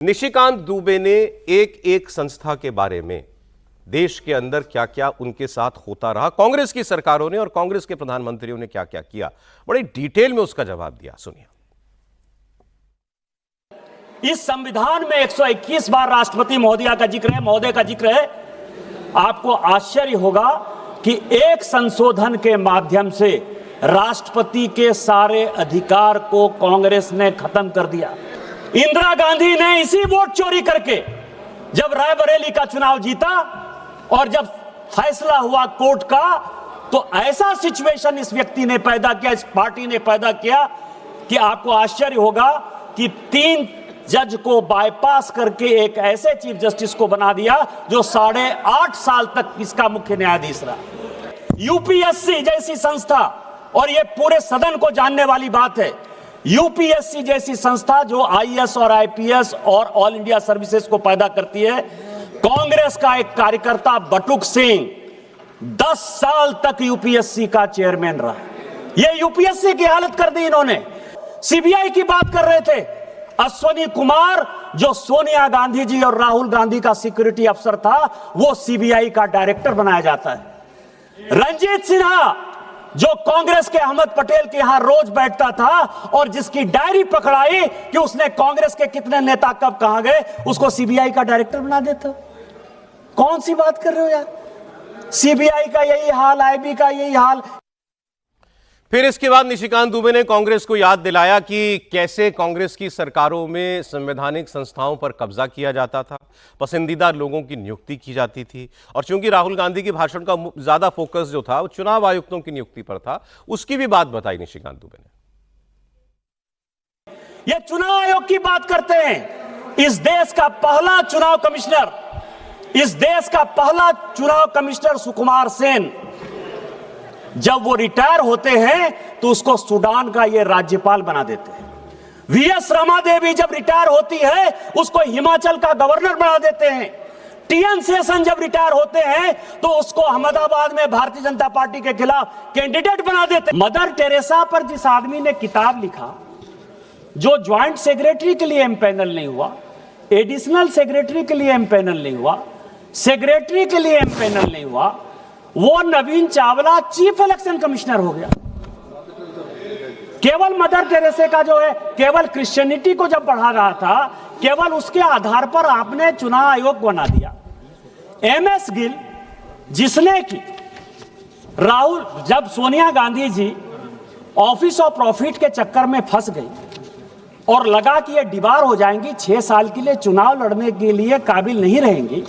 निशिकांत दुबे ने एक एक संस्था के बारे में देश के अंदर क्या क्या उनके साथ होता रहा, कांग्रेस की सरकारों ने और कांग्रेस के प्रधानमंत्रियों ने क्या क्या किया, बड़ी डिटेल में उसका जवाब दिया। सुनिए। इस संविधान में 121 बार राष्ट्रपति महोदय का जिक्र है। आपको आश्चर्य होगा कि एक संशोधन के माध्यम से राष्ट्रपति के सारे अधिकार को कांग्रेस ने खत्म कर दिया। इंदिरा गांधी ने इसी वोट चोरी करके जब रायबरेली का चुनाव जीता और जब फैसला हुआ कोर्ट का, तो ऐसा सिचुएशन इस व्यक्ति ने पैदा किया, इस पार्टी ने पैदा किया कि आपको आश्चर्य होगा कि 3 जज को बाईपास करके एक ऐसे चीफ जस्टिस को बना दिया जो 8.5 साल तक इसका मुख्य न्यायाधीश रहा। यूपीएससी जैसी संस्था, और ये पूरे सदन को जानने वाली बात है, यूपीएससी जैसी संस्था जो आईएएस और आईपीएस और ऑल इंडिया सर्विसेज को पैदा करती है, कांग्रेस का एक कार्यकर्ता बटुक सिंह 10 साल तक यूपीएससी का चेयरमैन रहा। ये यूपीएससी की हालत कर दी इन्होंने। सीबीआई की बात कर रहे थे, अश्वनी कुमार जो सोनिया गांधी जी और राहुल गांधी का सिक्योरिटी अफसर था, वो सीबीआई का डायरेक्टर बनाया जाता है। रंजीत सिन्हा जो कांग्रेस के अहमद पटेल के यहां रोज बैठता था और जिसकी डायरी पकड़ाई कि उसने कांग्रेस के कितने नेता कब कहां गए, उसको सीबीआई का डायरेक्टर बना देता। कौन सी बात कर रहे हो यार? सीबीआई का यही हाल, आईबी का यही हाल। फिर इसके बाद निशिकांत दुबे ने कांग्रेस को याद दिलाया कि कैसे कांग्रेस की सरकारों में संवैधानिक संस्थाओं पर कब्जा किया जाता था, पसंदीदा लोगों की नियुक्ति की जाती थी, और चूंकि राहुल गांधी के भाषण का ज्यादा फोकस जो था वो चुनाव आयुक्तों की नियुक्ति पर था, उसकी भी बात बताई निशिकांत दुबे ने। ये चुनाव आयोग की बात करते हैं। इस देश का पहला चुनाव कमिश्नर सुकुमार सेन, जब वो रिटायर होते हैं तो उसको सूडान का ये राज्यपाल बना देते हैं। वीएस रमा देवी जब रिटायर होती है उसको हिमाचल का गवर्नर बना देते हैं। टीएन शेषन जब रिटायर होते हैं तो उसको अहमदाबाद में भारतीय जनता पार्टी के खिलाफ कैंडिडेट बना देते हैं। मदर टेरेसा पर जिस आदमी ने किताब लिखा, जो ज्वाइंट सेक्रेटरी के लिए एमपैनल नहीं हुआ, एडिशनल सेक्रेटरी के लिए एमपैनल नहीं हुआ, सेक्रेटरी के लिए एमपैनल नहीं हुआ, वो नवीन चावला चीफ इलेक्शन कमिश्नर हो गया। केवल मदर टेरेसा का जो है, केवल क्रिश्चियनिटी को जब बढ़ा रहा था, केवल उसके आधार पर आपने चुनाव आयोग बना दिया। एमएस गिल, जिसने कि राहुल, जब Sonia Gandhi ji office of profit के चक्कर में फंस गई और लगा कि ये डिबार हो जाएंगी, 6 साल के लिए चुनाव लड़ने के लिए काबिल नहीं रहेंगी,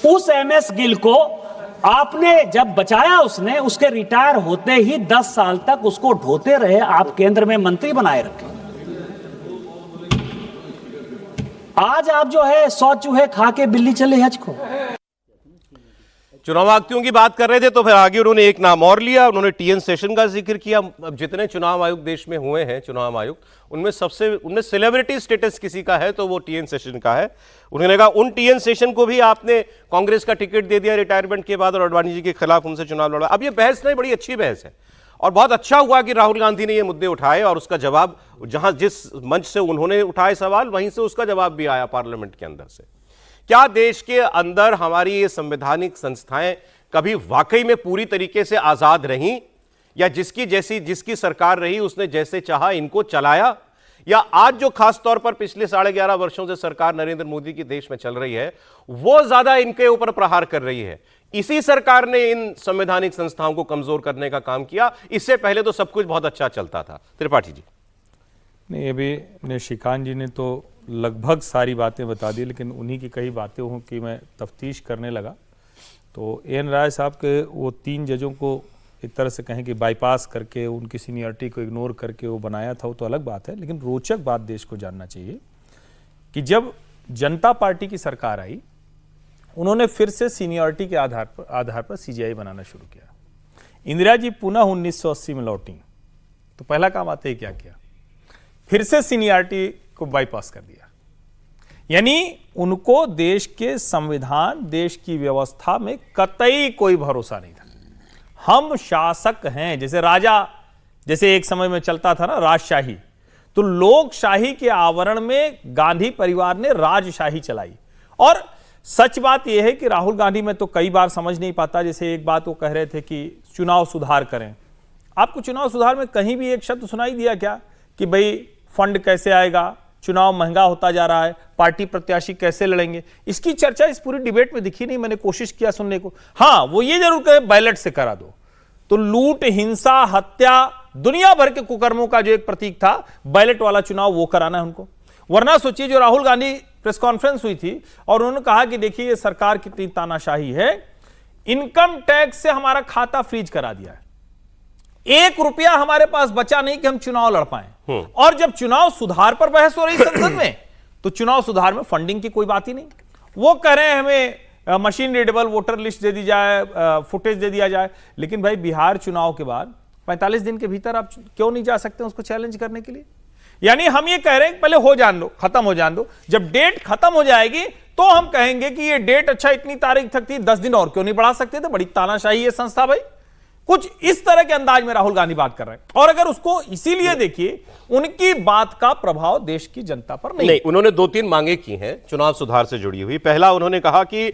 उस एमएस गिल को आपने जब बचाया, उसने उसके रिटायर होते ही 10 साल तक उसको ढोते रहे, आप केंद्र में मंत्री बनाए रखे। आज आप जो है 100 चूहे खा के बिल्ली चले हज को। चुनाव आयुक्तों की बात कर रहे थे तो फिर आगे उन्होंने एक नाम और लिया, उन्होंने टीएन शेषन का जिक्र किया। अब जितने चुनाव आयुक्त देश में हुए हैं, चुनाव आयुक्त, उनमें सेलिब्रिटी स्टेटस किसी का है तो वो टीएन शेषन का है। उन्होंने कहा उन टीएन शेषन को भी आपने कांग्रेस का टिकट दे दिया रिटायरमेंट के बाद और अडवाणी जी के खिलाफ उनसे चुनाव लड़ा। अब ये बहस नहीं, बड़ी अच्छी बहस है और बहुत अच्छा हुआ कि राहुल गांधी ने ये मुद्दे उठाए और उसका जवाब, जहां जिस मंच से उन्होंने उठाए सवाल, वहीं से उसका जवाब भी आया पार्लियामेंट के अंदर से। क्या देश के अंदर हमारी ये संवैधानिक संस्थाएं कभी वाकई में पूरी तरीके से आजाद रहीं, या जिसकी सरकार रही उसने जैसे चाहा इनको चलाया, या आज जो खास तौर पर पिछले 11.5 वर्षों से सरकार नरेंद्र मोदी की देश में चल रही है वो ज्यादा इनके ऊपर प्रहार कर रही है? इसी सरकार ने इन संवैधानिक संस्थाओं को कमजोर करने का काम किया। इससे पहले तो सब कुछ बहुत अच्छा चलता था। त्रिपाठी जी। नहीं, अभी निशिकांत जी ने तो लगभग सारी बातें बता दी, लेकिन उन्हीं की कई बातें हों कि मैं तफ्तीश करने लगा तो एन राय साहब के वो 3 जजों को एक तरह से कहें कि बाईपास करके, उनकी सीनियरिटी को इग्नोर करके वो बनाया था, वो तो अलग बात है। लेकिन रोचक बात देश को जानना चाहिए कि जब जनता पार्टी की सरकार आई, उन्होंने फिर से सीनियरिटी के आधार पर सीजीआई बनाना शुरू किया। इंदिरा जी पुनः 1980 में लौटी तो पहला काम आते ही क्या किया, फिर से सीनियरिटी को बाईपास कर दिया। यानी उनको देश के संविधान, देश की व्यवस्था में कतई कोई भरोसा नहीं था। हम शासक हैं, जैसे राजा, जैसे एक समय में चलता था ना राजशाही, तो लोकशाही के आवरण में गांधी परिवार ने राजशाही चलाई। और सच बात यह है कि राहुल गांधी मैं तो कई बार समझ नहीं पाता, जैसे एक बात वो कह रहे थे कि चुनाव सुधार करें। आपको चुनाव सुधार में कहीं भी एक शब्द सुनाई दिया क्या कि भाई फंड कैसे आएगा, चुनाव महंगा होता जा रहा है, पार्टी प्रत्याशी कैसे लड़ेंगे? इसकी चर्चा इस पूरी डिबेट में दिखी नहीं। मैंने कोशिश किया सुनने को। हाँ, वो ये जरूर कहे बैलेट से करा दो। तो लूट, हिंसा, हत्या, दुनिया भर के कुकर्मों का जो एक प्रतीक था बैलेट वाला चुनाव, वो कराना है उनको। वरना सोचिए, जो राहुल गांधी प्रेस कॉन्फ्रेंस हुई थी और उन्होंने कहा कि देखिए ये सरकार कितनी तानाशाही है, इनकम टैक्स से हमारा खाता फ्रीज करा दिया है, 1 रुपया हमारे पास बचा नहीं कि हम चुनाव लड़ पाए। और जब चुनाव सुधार पर बहस हो रही संसद में, तो चुनाव सुधार में फंडिंग की कोई बात ही नहीं। वो कह रहे हैं हमें मशीन रीडेबल वोटर लिस्ट दे दी जाए, फुटेज दे दिया जाए। लेकिन भाई बिहार चुनाव के बाद 45 दिन के भीतर आप क्यों नहीं जा सकते उसको चैलेंज करने के लिए? यानी हम ये कह रहे हैं कि पहले हो जान दो, खत्म हो जान दो, जब डेट खत्म हो जाएगी तो हम कहेंगे कि ये डेट अच्छा इतनी तारीख तक थी, 10 दिन और क्यों नहीं बढ़ा सकते थे? बड़ी तानाशाही है संस्था भाई। कुछ इस तरह के अंदाज में राहुल गांधी बात कर रहे हैं। और अगर उसको इसीलिए देखिए, उनकी बात का प्रभाव देश की जनता पर नहीं। उन्होंने 2-3 मांगे की हैं चुनाव सुधार से जुड़ी हुई। पहला, उन्होंने कहा कि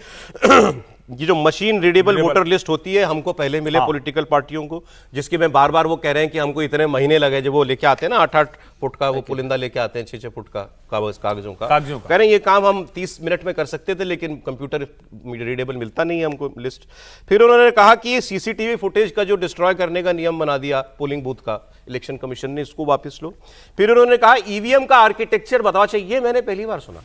ये जो मशीन रीडेबल वोटर लिस्ट होती है हमको पहले मिले पॉलिटिकल पार्टियों को, जिसके में बार बार वो कह रहे हैं कि हमको इतने महीने लगे। जब वो लेके आते हैं ना 8-8 फुट का वो पुलिंदा लेके आते हैं, 6-6 फुट का कागजों का कह रहे हैं ये काम हम 30 मिनट में कर सकते थे, लेकिन कंप्यूटर रीडेबल मिलता नहीं है हमको लिस्ट। फिर उन्होंने कहा कि ये सीसीटीवी फुटेज का जो डिस्ट्रॉय करने का नियम बना दिया पोलिंग बूथ का इलेक्शन कमीशन ने, इसको वापस लो। फिर उन्होंने कहा ईवीएम का आर्किटेक्चर बताओ चाहिए। मैंने पहली बार सुना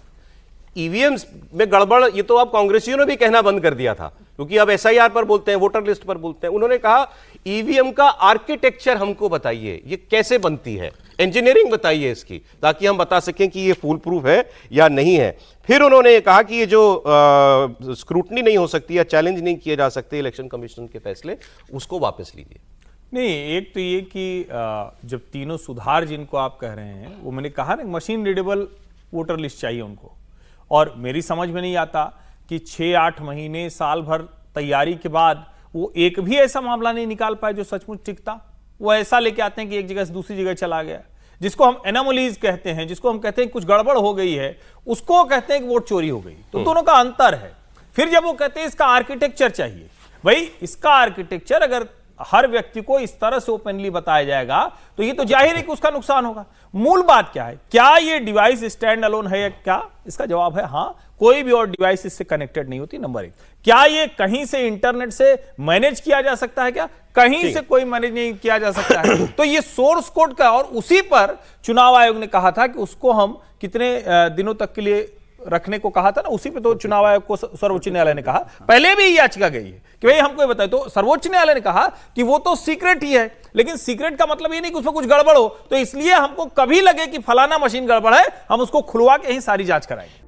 ईवीएम में गड़बड़, ये तो अब कांग्रेसियों ने भी कहना बंद कर दिया था, क्योंकि अब एसआईआर पर बोलते हैं, वोटर लिस्ट पर बोलते हैं। उन्होंने कहा ईवीएम का आर्किटेक्चर हमको बताइए, ये कैसे बनती है, इंजीनियरिंग बताइए इसकी, ताकि हम बता सकें कि ये फूल प्रूफ है या नहीं है। फिर उन्होंने कहा कि ये जो स्क्रूटनी नहीं हो सकती या चैलेंज नहीं किए जा सकते इलेक्शन कमीशन के फैसले, उसको वापस लीजिए। नहीं, एक तो ये कि जब तीनों सुधार जिनको आप कह रहे हैं, वो मैंने कहा ना मशीन रीडेबल वोटर लिस्ट चाहिए उनको। और मेरी समझ में नहीं आता कि 6-8 महीने, साल भर तैयारी के बाद वो एक भी ऐसा मामला नहीं निकाल पाए जो सचमुच टिकता। वो ऐसा लेके आते हैं कि एक जगह से दूसरी जगह चला गया, जिसको हम एनोमलीज कहते हैं, जिसको हम कहते हैं कुछ गड़बड़ हो गई है, उसको कहते हैं कि वोट चोरी हो गई। तो दोनों का अंतर है। फिर जब वो कहते हैं इसका आर्किटेक्चर चाहिए, भाई इसका आर्किटेक्चर अगर हर व्यक्ति को इस तरह से ओपनली बताया जाएगा तो ये तो जाहिर है कि उसका नुकसान होगा। मूल बात क्या है, क्या ये डिवाइस स्टैंड अलोन है या क्या? इसका जवाब है हाँ, कोई भी और डिवाइस इससे कनेक्टेड नहीं होती। नंबर 1, क्या ये कहीं से इंटरनेट से मैनेज किया जा सकता है? क्या कहीं से कोई मैनेज नहीं किया जा सकता है? तो ये सोर्स कोड का, और उसी पर चुनाव आयोग ने कहा था कि उसको हम कितने दिनों तक के लिए रखने को कहा था ना, उसी पे तो चुनाव आयोग को सर्वोच्च न्यायालय ने कहा, पहले भी याचिका गई है कि भाई हमको ये बताए। तो सर्वोच्च न्यायालय ने कहा कि वो तो सीक्रेट ही है, लेकिन सीक्रेट का मतलब ये नहीं कि उसमें कुछ गड़बड़ हो। तो इसलिए हमको कभी लगे कि फलाना मशीन गड़बड़ है, हम उसको खुलवा के ही सारी जांच कराएंगे।